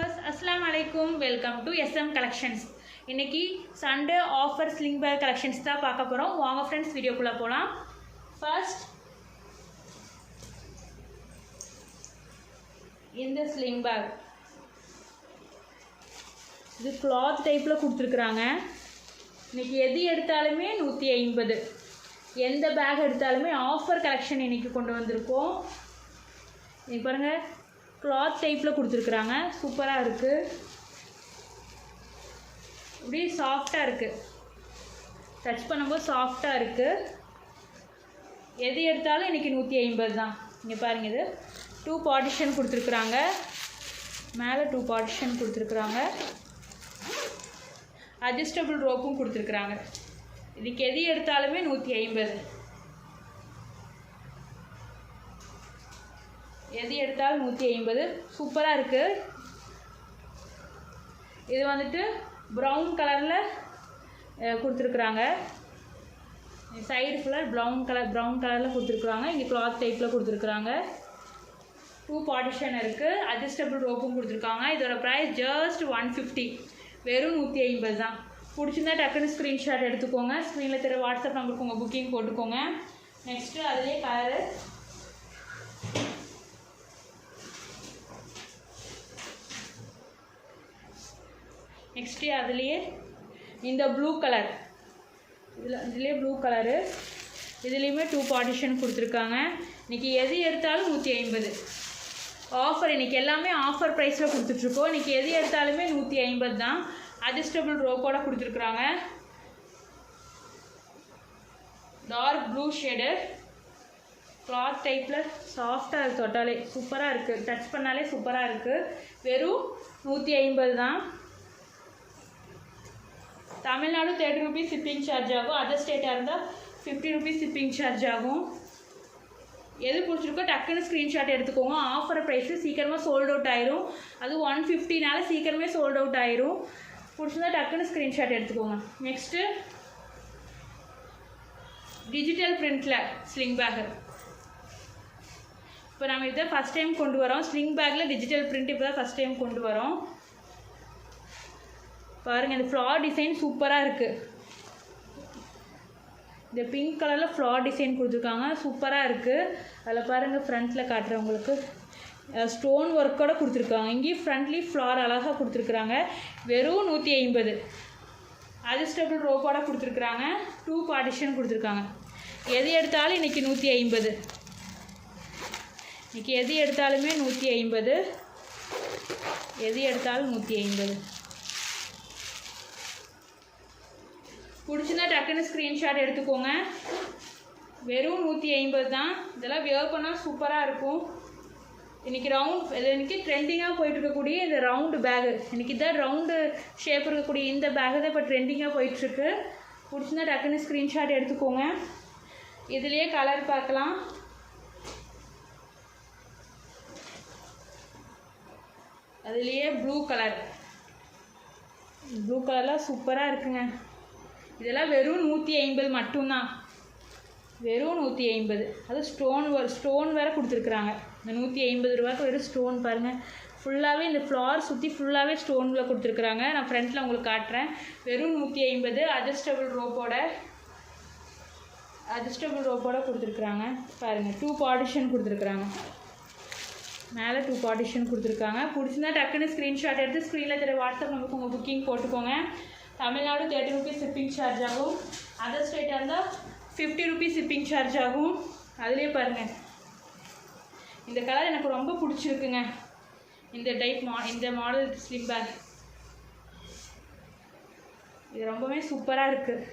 viewers, Assalamu alaikum. Welcome to SM Collections. இன்னைக்கு Sunday offer sling bag collections தான் பார்க்க போறோம். வாங்க friends வீடியோக்குள்ள போலாம். First இந்த sling bag. இது cloth typeல கொடுத்திருக்காங்க. இன்னைக்கு எது எடுத்தாலுமே 150. எந்த பேக் எடுத்தாலுமே ஆஃபர் கலெக்ஷன் இன்னைக்கு கொண்டு வந்திருக்கோம். இங்க பாருங்க cloth typeல கொடுத்திருக்காங்க. சூப்பரா இருக்கு. அப்படியே சாஃப்ட்டா இருக்கு. டச் பண்ணும்போது சாஃப்ட்டா இருக்கு. எது எடுத்தாலும் இன்னைக்கு 150 தான். இங்க பாருங்க இது 2 பார்ட்டிஷன் கொடுத்திருக்காங்க. மேலே 2 பார்ட்டிஷன் கொடுத்திருக்காங்க. அட்ஜஸ்டபிள் ரோப்பும் கொடுத்திருக்காங்க. இதுக்கு எது எடுத்தாலுமே 150. எது எடுத்தாலும் 150. சூப்பராக இருக்குது. இது வந்துட்டு ப்ரௌன் கலரில் கொடுத்துருக்குறாங்க. சைடு ஃபுல்லாக ப்ரௌன் கலரில் கொடுத்துருக்குறாங்க. இங்கே கிளாத் டைப்பில் கொடுத்துருக்குறாங்க. 2 பார்ட்டிஷன் இருக்குது. அட்ஜஸ்டபிள் ரோப்பும் கொடுத்துருக்காங்க. இதோட ப்ரைஸ் ஜஸ்ட் 150. வெறும் 150 தான். பிடிச்சிருந்தா டக்குன்னு ஸ்க்ரீன்ஷாட் எடுத்துக்கோங்க. ஸ்க்ரீனில் தெரிய வாட்ஸ்அப் நம்பருக்கு உங்கள் புக்கிங் போட்டுக்கோங்க. நெக்ஸ்ட்டு அதுலேயே கலரு நெக்ஸ்ட்டு அதுலேயே இந்த ப்ளூ கலர் இதுலேயே ப்ளூ கலரு இதுலேயுமே 2 பார்ட்டிஷன் கொடுத்துருக்காங்க. இன்றைக்கி எது எடுத்தாலும் 150 ஆஃபர். இன்றைக்கி எல்லாமே ஆஃபர் ப்ரைஸில் கொடுத்துட்ருக்கோம். இன்றைக்கி எது எடுத்தாலுமே 150 தான். அட்ஜஸ்டபிள் ரோப்போட கொடுத்துருக்குறாங்க. டார்க் ப்ளூ ஷேடு கிளாத் டைப்பில் சாஃப்டாக இருக்குது. தொட்டாலே சூப்பராக இருக்குது. டச் பண்ணாலே சூப்பராக இருக்குது. வெறும் 150 தான். தமிழ்நாடு 30 rupees ஷிப்பிங் சார்ஜ் ஆகும். அதர் ஸ்டேட்டாக இருந்தால் 50 rupees ஷிப்பிங் சார்ஜ் ஆகும். எது பிடிச்சிருக்கோ டக்குன்னு ஸ்க்ரீன்ஷாட் எடுத்துக்கோங்க. ஆஃபர் ப்ரைஸு சீக்கிரமாக சோல்ட் அவுட் ஆயிரும். அது 150னால சீக்கிரமே சோல்ட் அவுட் ஆயிரும். பிடிச்சிருந்தா டக்குன்னு ஸ்க்ரீன்ஷாட் எடுத்துக்கோங்க. நெக்ஸ்ட்டு டிஜிட்டல் பிரிண்டில் ஸ்லிங் பேக்கு. இப்போ நம்ம இதை ஃபஸ்ட் டைம் கொண்டு வரோம். ஸ்லிங் பேக்கில் டிஜிட்டல் பிரிண்ட் இப்போ தான் ஃபஸ்ட் டைம் கொண்டு வரோம். பாருங்கள் இந்த ஃப்ளார் டிசைன் சூப்பராக இருக்குது. இந்த பிங்க் கலரில் ஃப்ளார் டிசைன் கொடுத்துருக்காங்க. சூப்பராக இருக்குது. அதில் பாருங்கள் ஃப்ரண்ட்டில் காட்டுறவங்களுக்கு ஸ்டோன் ஒர்க்கோட கொடுத்துருக்காங்க. இங்கேயும் ஃப்ரண்ட்லேயும் ஃப்ளார் அழகாக கொடுத்துருக்குறாங்க. வெறும் 150. அட்ஜஸ்டபிள் ரோப்போட கொடுத்துருக்குறாங்க. 2 பார்ட்டிஷன் கொடுத்துருக்காங்க. எது எடுத்தாலும் இன்றைக்கி 150. இன்றைக்கி எது எடுத்தாலுமே 150. எது எடுத்தாலும் 150. பிடிச்சிருந்தா டக்குன்னு ஸ்க்ரீன்ஷாட் எடுத்துக்கோங்க. வெறும் 150 தான். இதெல்லாம் வியர் பண்ணால் சூப்பராக இருக்கும். இன்றைக்கி இன்றைக்கி ட்ரெண்டிங்காக போயிட்டு இருக்கக்கூடிய இந்த ரவுண்டு பேகு, இன்றைக்கி தான் ரவுண்டு ஷேப் இருக்கக்கூடிய இந்த பேகு தான் இப்போ ட்ரெண்டிங்காக போயிட்டுருக்கு. பிடிச்சிருந்தா டக்குன்னு ஸ்க்ரீன்ஷாட் எடுத்துக்கோங்க. இதுலேயே கலர் பார்க்கலாம். அதுலேயே ப்ளூ கலரில் சூப்பராக இருக்குங்க. இதெல்லாம் வெறும் 150 மட்டும்தான். வெறும் 150. அது ஸ்டோன் வேறு கொடுத்துருக்குறாங்க. இந்த 150 ரூபாய்க்கு வெறும் ஸ்டோன் பாருங்கள். ஃபுல்லாகவே இந்த ஃப்ளார் சுற்றி ஃபுல்லாகவே ஸ்டோனில் கொடுத்துருக்குறாங்க. நான் ஃப்ரண்ட்டில் உங்களுக்கு காட்டுறேன். வெறும் 150. அட்ஜஸ்டபிள் ரோப்போட கொடுத்துருக்குறாங்க. பாருங்கள் 2 பார்ட்டிஷன் கொடுத்துருக்குறாங்க. மேலே 2 பார்ட்டிஷன் கொடுத்துருக்காங்க. பிடிச்சிருந்தா டக்குன்னு ஸ்க்ரீன்ஷாட் எடுத்து ஸ்க்ரீனில் தெரிய வாட்ஸ்அப் நம்பருக்கு உங்கள் புக்கிங் போட்டுக்கோங்க. தமிழ்நாடு 30 rupees ஷிப்பிங் சார்ஜ் ஆகும். அதர் ஸ்டேட்டாக இருந்தால் 50 rupees ஷிப்பிங் சார்ஜ் ஆகும். அதுலேயே பாருங்கள் இந்த கலர் எனக்கு ரொம்ப பிடிச்சிருக்குங்க. இந்த மாடல் ஸ்லிம் பேக் இது ரொம்பவே சூப்பராக இருக்குது.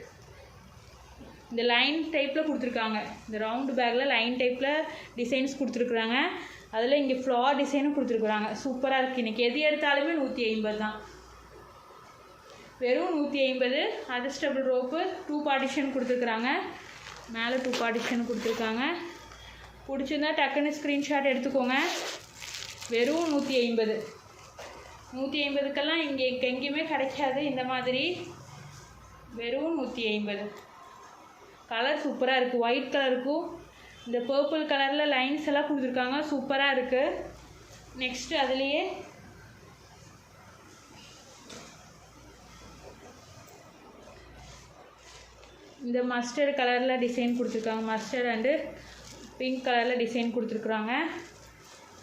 இந்த லைன் டைப்பில் கொடுத்துருக்காங்க. இந்த ரவுண்டு பேக்கில் லைன் டைப்பில் டிசைன்ஸ் கொடுத்துருக்குறாங்க. அதில் இங்கே ஃப்ளார் டிசைனும் கொடுத்துருக்குறாங்க. சூப்பராக இருக்குது. இன்றைக்கி எது எடுத்தாலுமே 150 தான். வெறும் 150. அட்ஜஸ்டபிள் ரோப்பு 2 பார்ட்டிஷன் கொடுத்துருக்குறாங்க. மேலே 2 பார்ட்டிஷன் கொடுத்துருக்காங்க. பிடிச்சிருந்தா டக்குன்னு ஸ்க்ரீன்ஷாட் எடுத்துக்கோங்க. வெறும் 150. 150க்கெல்லாம் இங்கே எங்கேயுமே கிடைக்காது இந்த மாதிரி. வெறும் 150. கலர் சூப்பராக இருக்குது. ஒயிட் கலருக்கும் இந்த பர்பிள் கலரில் லைன்ஸ் எல்லாம் கொடுத்துருக்காங்க. சூப்பராக இருக்குது. நெக்ஸ்ட்டு அதுலேயே இந்த மஸ்டர்ட் கலரில் டிசைன் கொடுத்துருக்காங்க. மஸ்டர்ட் அண்டு பிங்க் கலரில் டிசைன் கொடுத்துருக்குறாங்க.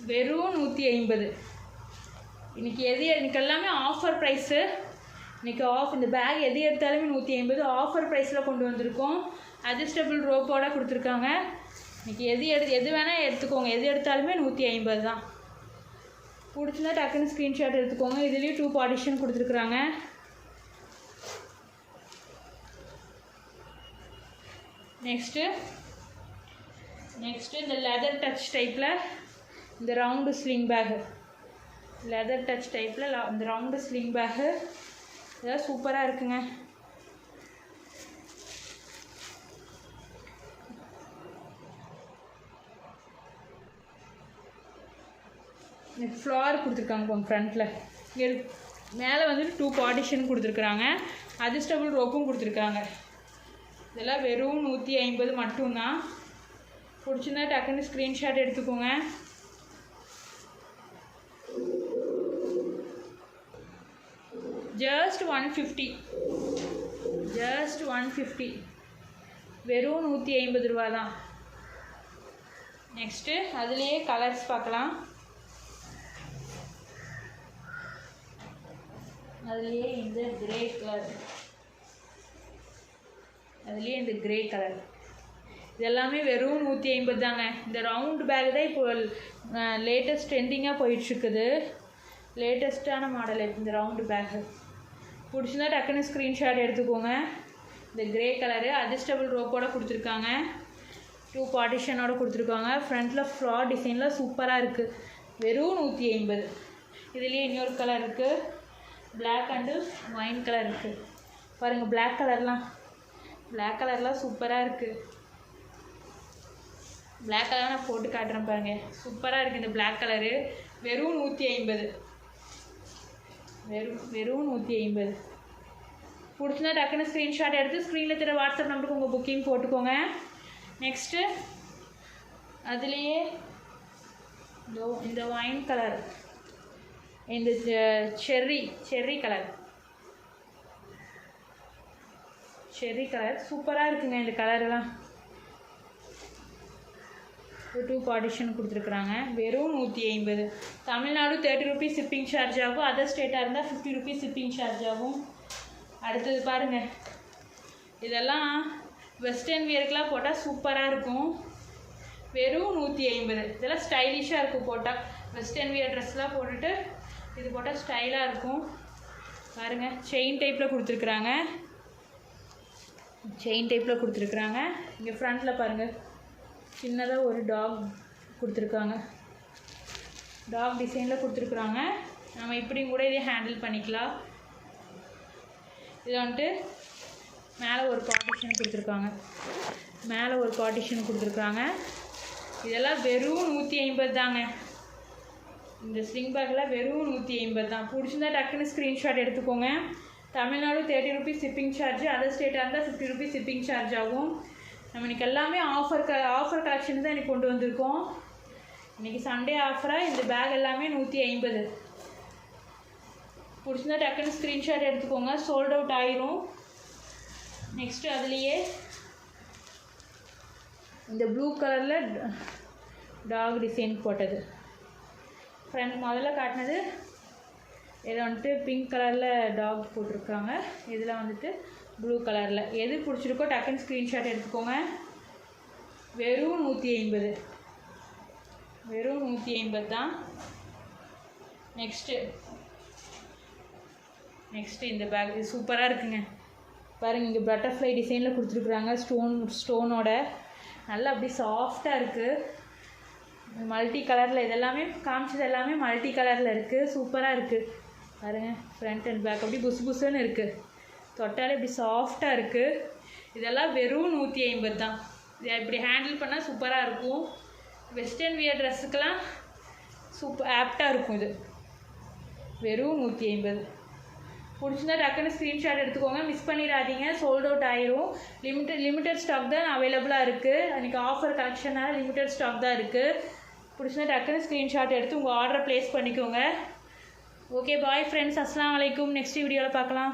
வெறும் 150. இன்றைக்கி எனக்கு எல்லாமே ஆஃபர் ப்ரைஸு. இன்றைக்கி இந்த பேக் எது எடுத்தாலுமே 150 ஆஃபர் ப்ரைஸில் கொண்டு வந்திருக்கோம். அட்ஜஸ்டபிள் ரோப்போடு கொடுத்துருக்காங்க. இன்றைக்கி எது வேணால் எடுத்துக்கோங்க. எது எடுத்தாலுமே 150 தான். பிடிச்சிருந்தா டக்குன்னு ஸ்க்ரீன்ஷாட் எடுத்துக்கோங்க. இதுலேயும் 2 பார்ட்டிஷன் கொடுத்துருக்குறாங்க. நெக்ஸ்ட்டு இந்த லெதர் டச் டைப்பில் இந்த round sling bag. Leather touch டைப்பில் இந்த ரவுண்டு ஸ்லிங் பேகு இதெல்லாம் சூப்பராக இருக்குங்க. ஃப்ளார் கொடுத்துருக்காங்க உங்கள் ஃப்ரண்ட்டில். இங்கே மேலே வந்துட்டு 2 பார்ட்டிஷன் கொடுத்துருக்குறாங்க. அட்ஜஸ்டபிள் ரோப்பும் கொடுத்துருக்காங்க. இதெல்லாம் வெறும் 150 மட்டும்தான். பிடிச்சிருந்தா டக்குன்னு ஸ்க்ரீன்ஷாட் எடுத்துக்கோங்க. ஜஸ்ட் 150 வெறும் 150 ரூபா தான். நெக்ஸ்ட்டு அதுலேயே கலர்ஸ் பார்க்கலாம். அதுலேயே இந்த கிரே கலர் இதெல்லாமே வெறும் 150 தாங்க. இந்த ரவுண்ட் பேக் தான் இப்போ லேட்டஸ்ட் ட்ரெண்டிங்காக போயிட்டுருக்குது. லேட்டஸ்ட்டான மாடல் இந்த ரவுண்டு பேக்கு. பிடிச்சிருந்தா டக்குன்னு ஸ்க்ரீன்ஷாட் எடுத்துக்கோங்க. இந்த கிரே கலரு அட்ஜஸ்டபிள் ரோப்போடு கொடுத்துருக்காங்க. 2 பார்ட்டிஷனோடு கொடுத்துருக்காங்க. ஃப்ரண்ட்டில் ஃப்ளார் டிசைனில் சூப்பராக இருக்குது. வெறும் 150. இதுலேயே இன்னொரு கலர் இருக்குது. பிளாக் அண்டு ஒயின் கலர் இருக்குது. பாருங்கள் பிளாக் கலர்லாம் சூப்பராக இருக்குது. பிளாக் கலர் நான் போட்டு காட்டுறேன் பாருங்க. சூப்பராக இருக்குது இந்த பிளாக் கலரு. வெறும் 150. வெறும் 150. பிடிச்சிருந்தா டக்குன்னு ஸ்க்ரீன்ஷாட் எடுத்து ஸ்க்ரீனில் தர வாட்ஸ்அப் நம்பருக்கு உங்கள் புக்கிங் போட்டுக்கோங்க. நெக்ஸ்ட்டு அதுலேயே இந்த ஒயின் கலர், இந்த செர்ரி கலர் சூப்பராக இருக்குங்க. இந்த கலரெல்லாம் 2 பார்ட்டிஷன் கொடுத்துருக்குறாங்க. வெறும் 150. தமிழ்நாடு 30 ரூபீஸ் ஷிப்பிங் சார்ஜ் ஆகும். அதர் ஸ்டேட்டாக இருந்தால் 50 ரூபீஸ் ஷிப்பிங் சார்ஜ் ஆகும். அடுத்தது பாருங்கள், இதெல்லாம் வெஸ்டர்ன் வியருக்கெலாம் போட்டால் சூப்பராக இருக்கும். வெறும் 150. இதெல்லாம் ஸ்டைலிஷாக இருக்கும் போட்டால். வெஸ்டர்ன் வியர் ட்ரெஸ்லாம் போட்டுட்டு இது போட்டால் ஸ்டைலாக இருக்கும். பாருங்கள் செயின் டைப்பில் கொடுத்துருக்குறாங்க. இங்கே ஃப்ரண்ட்டில் பாருங்கள் சின்னதாக ஒரு டாக் கொடுத்துருக்காங்க. டாக் டிசைனில் கொடுத்துருக்குறாங்க. நம்ம இப்படியும் கூட இதே ஹேண்டில் பண்ணிக்கலாம். இது வந்துட்டு மேலே ஒரு பார்ட்டிஷன் கொடுத்துருக்காங்க. இதெல்லாம் வெறும் 150 தாங்க. இந்த ஸ்லிங் பேக்கில் வெறும் 150 தான். பிடிச்சிருந்தா டக்குன்னு ஸ்க்ரீன்ஷாட் எடுத்துக்கோங்க. Tamil Nadu 30 rupees shipping charge. Other ஸ்டேட்டாக இருந்தால் 50 ரூபீஸ் ஷிப்பிங் சார்ஜ் ஆகும். நம்ம இன்றைக்கி எல்லாமே ஆஃபர் கலெக்ஷன் தான் இன்றைக்கி கொண்டு வந்திருக்கோம். இன்றைக்கி சண்டே ஆஃபராக இந்த பேக் எல்லாமே 150. பிடிச்சிருந்தா டக்குன்னு ஸ்க்ரீன்ஷாட் எடுத்துக்கோங்க. சோல்ட் அவுட் ஆயிரும். நெக்ஸ்ட்டு அதுலேயே இந்த ப்ளூ கலரில் டாக் டிசைன் போட்டது. ஃப்ரண்ட் முதல்ல காட்டினது இதில் வந்துட்டு பிங்க் கலரில் டாக் போட்டிருக்காங்க. இதில் வந்துட்டு ப்ளூ கலரில். எது பிடிச்சிருக்கோ டக்குன்னு ஸ்க்ரீன்ஷாட் எடுத்துக்கோங்க. வெறும் 150 தான். நெக்ஸ்ட்டு இந்த பேக் இது சூப்பராக இருக்குங்க. பாருங்கள் இங்கே பட்டர்ஃப்ளை டிசைனில் கொடுத்துருக்குறாங்க. ஸ்டோனோட நல்லா அப்படி சாஃப்டாக இருக்குது. மல்டி கலரில் இதெல்லாமே காமிச்சது எல்லாமே மல்டி கலரில் இருக்குது. சூப்பராக இருக்குது. பாருங்கள் ஃப்ரண்ட் அண்ட் பேக் அப்படி புசுன்னு இருக்குது. தொட்டாலே இப்படி சாஃப்டாக இருக்குது. இதெல்லாம் வெறும் 150 தான். இதை இப்படி ஹேண்டில் பண்ணால் சூப்பராக இருக்கும். வெஸ்டர்ன் வியர் ட்ரெஸ்ஸுக்கெல்லாம் ஆப்டாக இருக்கும். இது வெறும் 150. பிடிச்சிருந்தா டக்குன்னு ஸ்க்ரீன்ஷாட் எடுத்துக்கோங்க. மிஸ் பண்ணிடாதீங்க. சோல்ட் அவுட் ஆயிரும். லிமிட்டட் ஸ்டாக் தான் அவைலபிளாக இருக்குது. அன்றைக்கி ஆஃபர் கலெக்ஷனாக லிமிட்டட் ஸ்டாக் தான் இருக்குது. பிடிச்சிருந்தா டக்குன்னு ஸ்க்ரீன்ஷாட் எடுத்து உங்கள் ஆர்டரை ப்ளேஸ் பண்ணிக்கோங்க. Okay bye friends. அஸ்ஸலாமு அலைக்கும். நெக்ஸ்ட் வீடியோவில் பார்க்கலாம்.